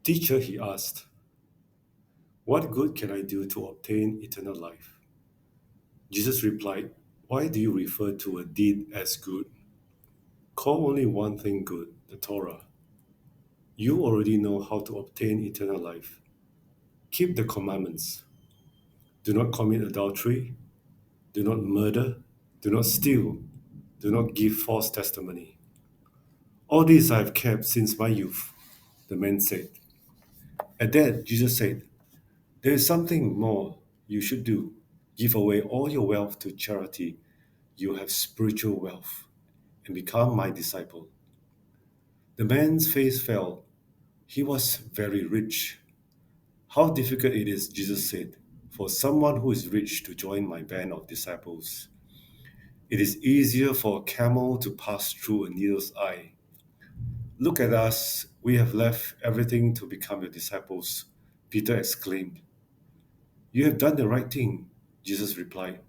Teacher, he asked, what good can I do to obtain eternal life? Jesus replied, why do you refer to a deed as good? Call only one thing good, the Torah. You already know how to obtain eternal life. Keep the commandments. Do not commit adultery. Do not murder. Do not steal. Do not give false testimony. All these I have kept since my youth, the man said. At that, Jesus said, there is something more you should do. Give away all your wealth to charity. You have spiritual wealth, and become my disciple. The man's face fell. He was very rich. How difficult it is, Jesus said, for someone who is rich to join my band of disciples. It is easier for a camel to pass through a needle's eye. Look at us, we have left everything to become your disciples, Peter exclaimed. You have done the right thing, Jesus replied.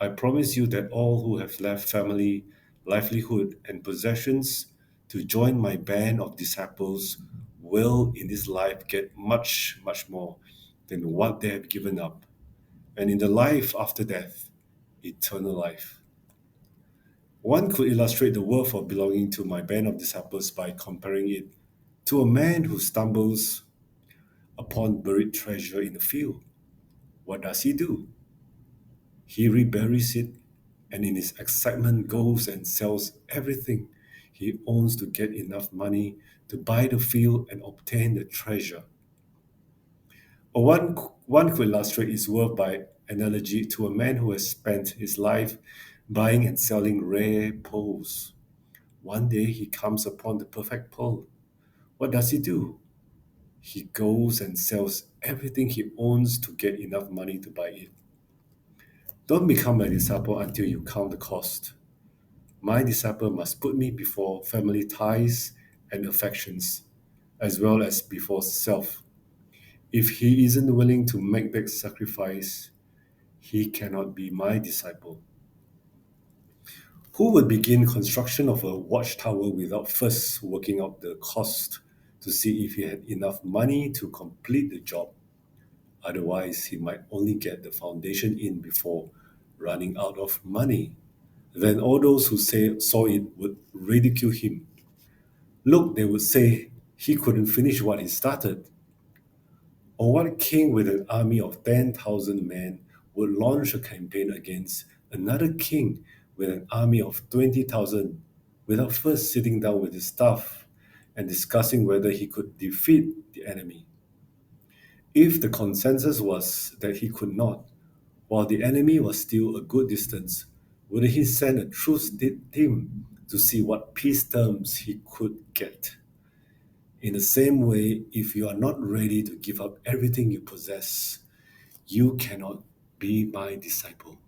I promise you that all who have left family, livelihood, and possessions to join my band of disciples will in this life get much, much more than what they have given up. And in the life after death, eternal life. One could illustrate the worth of belonging to my band of disciples by comparing it to a man who stumbles upon buried treasure in the field. What does he do? He reburies it and in his excitement goes and sells everything he owns to get enough money to buy the field and obtain the treasure. Or one could illustrate his worth by analogy to a man who has spent his life buying and selling rare pearls. One day he comes upon the perfect pearl. What does he do? He goes and sells everything he owns to get enough money to buy it. Don't become a disciple until you count the cost. My disciple must put me before family ties and affections, as well as before self. If he isn't willing to make that sacrifice, he cannot be my disciple. Who would begin construction of a watchtower without first working out the cost to see if he had enough money to complete the job? Otherwise, he might only get the foundation in before running out of money. Then all those who saw it would ridicule him. Look, they would say, he couldn't finish what he started. Or what king with an army of 10,000 men would launch a campaign against another king with an army of 20,000 without first sitting down with his staff and discussing whether he could defeat the enemy? If the consensus was that he could not, while the enemy was still a good distance, would he send a truce team to see what peace terms he could get? In the same way, if you are not ready to give up everything you possess, you cannot be my disciple.